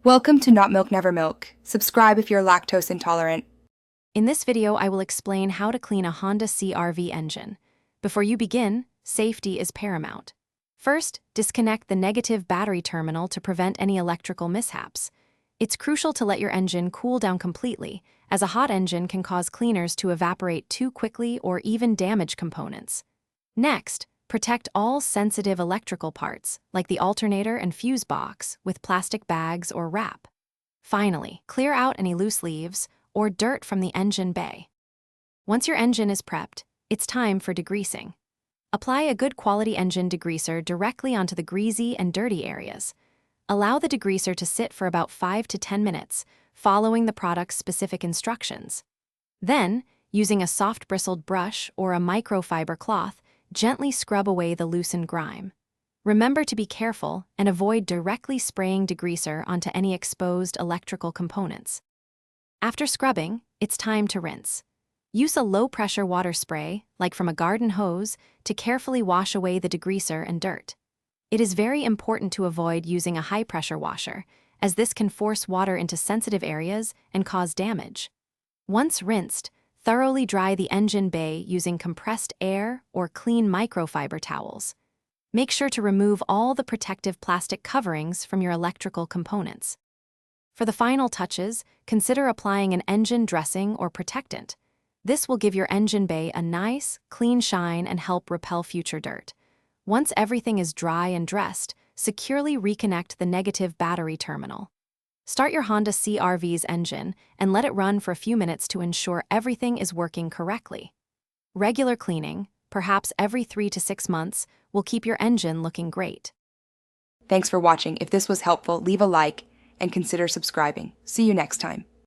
Welcome to Not Milk Never Milk. Subscribe if you're lactose intolerant. In this video, I will explain how to clean a Honda CRV engine. Before you begin, safety is paramount. First, disconnect the negative battery terminal to prevent any electrical mishaps. It's crucial to let your engine cool down completely, as a hot engine can cause cleaners to evaporate too quickly or even damage components. Next, protect all sensitive electrical parts, like the alternator and fuse box, with plastic bags or wrap. Finally, clear out any loose leaves or dirt from the engine bay. Once your engine is prepped, it's time for degreasing. Apply a good quality engine degreaser directly onto the greasy and dirty areas. Allow the degreaser to sit for about 5 to 10 minutes, following the product's specific instructions. Then, using a soft bristled brush or a microfiber cloth, gently scrub away the loosened grime. Remember to be careful and avoid directly spraying degreaser onto any exposed electrical components. After scrubbing, it's time to rinse. Use a low-pressure water spray, like from a garden hose, to carefully wash away the degreaser and dirt. It is very important to avoid using a high-pressure washer, as this can force water into sensitive areas and cause damage. Once rinsed, thoroughly dry the engine bay using compressed air or clean microfiber towels. Make sure to remove all the protective plastic coverings from your electrical components. For the final touches, consider applying an engine dressing or protectant. This will give your engine bay a nice, clean shine and help repel future dirt. Once everything is dry and dressed, securely reconnect the negative battery terminal. Start your Honda CRV's engine and let it run for a few minutes to ensure everything is working correctly. Regular cleaning, perhaps every 3 to 6 months, will keep your engine looking great. Thanks for watching. If this was helpful, leave a like and consider subscribing. See you next time.